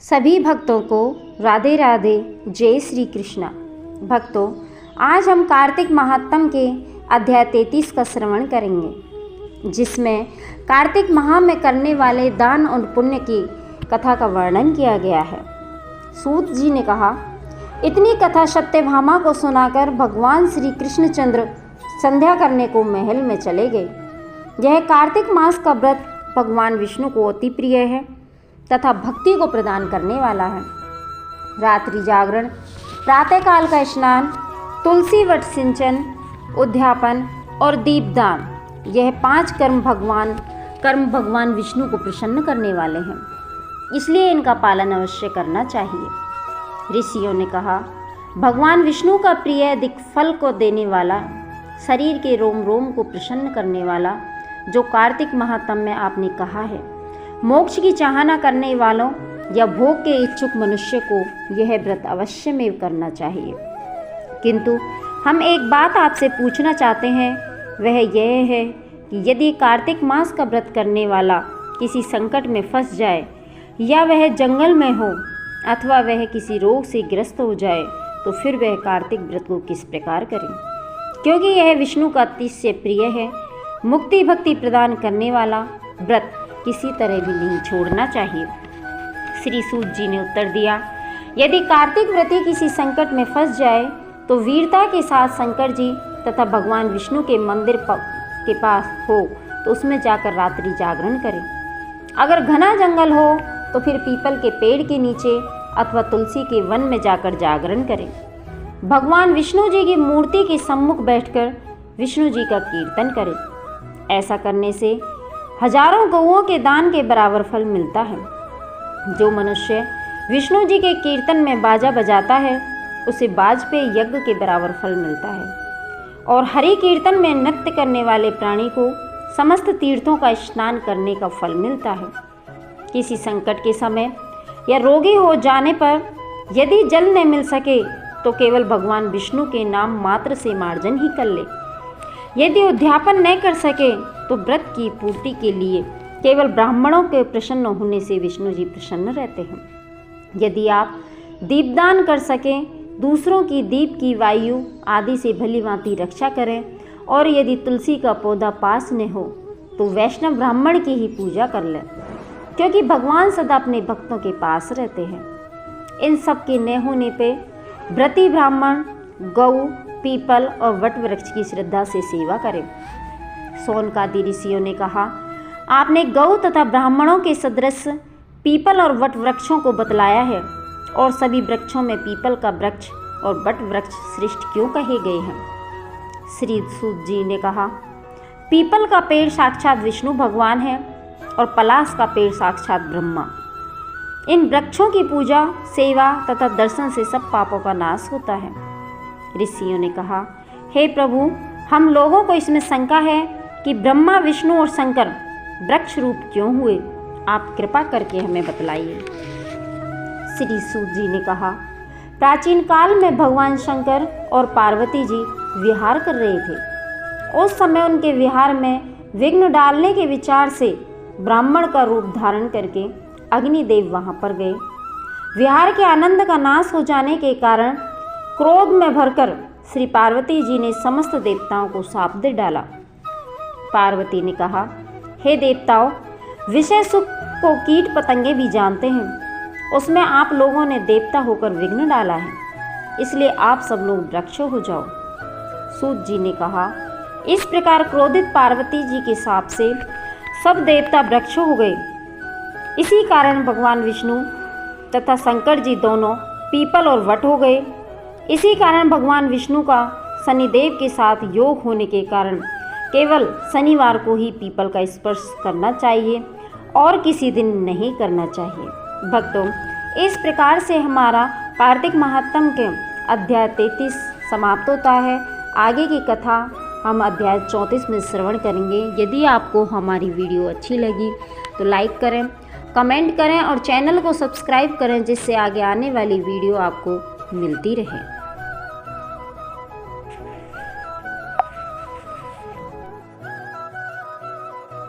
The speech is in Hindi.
सभी भक्तों को राधे राधे, जय श्री कृष्णा। भक्तों, आज हम कार्तिक महात्म के अध्याय 33 का श्रवण करेंगे, जिसमें कार्तिक माह में करने वाले दान और पुण्य की कथा का वर्णन किया गया है। सूत जी ने कहा, इतनी कथा सत्यभामा को सुनाकर भगवान श्री कृष्णचंद्र संध्या करने को महल में चले गए। यह कार्तिक मास का व्रत भगवान विष्णु को अति प्रिय है तथा भक्ति को प्रदान करने वाला है। रात्रि जागरण, प्रातःकाल का स्नान, तुलसी वट सिंचन, उद्यापन और दीपदान, यह 5 कर्म भगवान विष्णु को प्रसन्न करने वाले हैं, इसलिए इनका पालन अवश्य करना चाहिए। ऋषियों ने कहा, भगवान विष्णु का प्रिय अधिक फल को देने वाला, शरीर के रोम रोम को प्रसन्न करने वाला जो कार्तिक महात्म में आपने कहा है, मोक्ष की चाहना करने वालों या भोग के इच्छुक मनुष्य को यह व्रत अवश्य में करना चाहिए। किंतु हम एक बात आपसे पूछना चाहते हैं, वह यह है कि यदि कार्तिक मास का व्रत करने वाला किसी संकट में फंस जाए, या वह जंगल में हो अथवा वह किसी रोग से ग्रस्त हो जाए, तो फिर वह कार्तिक व्रत को किस प्रकार करें, क्योंकि यह विष्णु का अतिशय प्रिय है। मुक्ति भक्ति प्रदान करने वाला व्रत किसी तरह भी नहीं छोड़ना चाहिए। श्री सूत जी ने उत्तर दिया, यदि कार्तिक व्रती किसी संकट में फंस जाए तो वीरता के साथ शंकर जी तथा भगवान विष्णु के मंदिर के पास हो तो उसमें जाकर रात्रि जागरण करें। अगर घना जंगल हो तो फिर पीपल के पेड़ के नीचे अथवा तुलसी के वन में जाकर जागरण करें। भगवान विष्णु जी की मूर्ति के सम्मुख बैठकर विष्णु जी का कीर्तन करें। ऐसा करने से हजारों गौओं के दान के बराबर फल मिलता है। जो मनुष्य विष्णु जी के कीर्तन में बाजा बजाता है, उसे बाज पे यज्ञ के बराबर फल मिलता है। और हरि कीर्तन में नृत्य करने वाले प्राणी को समस्त तीर्थों का स्नान करने का फल मिलता है। किसी संकट के समय या रोगी हो जाने पर यदि जल न मिल सके तो केवल भगवान विष्णु के नाम मात्र से मार्जन ही कर ले। यदि उद्यापन न कर सके तो व्रत की पूर्ति के लिए केवल ब्राह्मणों के प्रसन्न होने से विष्णु जी प्रसन्न रहते हैं। यदि आप दीपदान कर सकें, दूसरों की दीप की वायु आदि से भली भांति रक्षा करें, और यदि तुलसी का पौधा पास न हो तो वैष्णव ब्राह्मण की ही पूजा कर लें, क्योंकि भगवान सदा अपने भक्तों के पास रहते हैं। इन सब के न होने पे व्रती ब्राह्मण गौ, पीपल और वट वृक्ष की श्रद्धा से सेवा करें। सोनकादि ऋषियों ने कहा, आपने गौ तथा ब्राह्मणों के सदृश पीपल और वट वृक्षों को बतलाया है, और सभी वृक्षों में पीपल का वृक्ष और वट वृक्ष श्रेष्ठ क्यों कहे गए हैं। श्री सूत जी ने कहा, पीपल का पेड़ साक्षात विष्णु भगवान है और पलाश का पेड़ साक्षात ब्रह्मा। इन वृक्षों की पूजा, सेवा तथा दर्शन से सब पापों का नाश होता है। ऋषियों ने कहा, हे प्रभु, हम लोगों को इसमें शंका है कि ब्रह्मा, विष्णु और शंकर वृक्ष रूप क्यों हुए, आप कृपा करके हमें बतलाइए। श्री सूत जी ने कहा, प्राचीन काल में भगवान शंकर और पार्वती जी विहार कर रहे थे। उस समय उनके विहार में विघ्न डालने के विचार से ब्राह्मण का रूप धारण करके अग्निदेव वहां पर गए। विहार के आनंद का नाश हो जाने के कारण क्रोध में भरकर श्री पार्वती जी ने समस्त देवताओं को शाप दे डाला। पार्वती ने कहा, हे देवताओं, विषय सुख को कीट पतंगे भी जानते हैं, उसमें आप लोगों ने देवता होकर विघ्न डाला है, इसलिए आप सब लोग वृक्ष हो जाओ। सूत जी ने कहा, इस प्रकार क्रोधित पार्वती जी के शाप से सब देवता वृक्ष हो गए। इसी कारण भगवान विष्णु तथा शंकर जी दोनों पीपल और वट हो गए। इसी कारण भगवान विष्णु का शनिदेव के साथ योग होने के कारण केवल शनिवार को ही पीपल का स्पर्श करना चाहिए और किसी दिन नहीं करना चाहिए। भक्तों, इस प्रकार से हमारा कार्तिक महात्म के अध्याय 33 समाप्त होता है। आगे की कथा हम अध्याय 34 में श्रवण करेंगे। यदि आपको हमारी वीडियो अच्छी लगी तो लाइक करें, कमेंट करें और चैनल को सब्सक्राइब करें, जिससे आगे आने वाली वीडियो आपको मिलती रहे।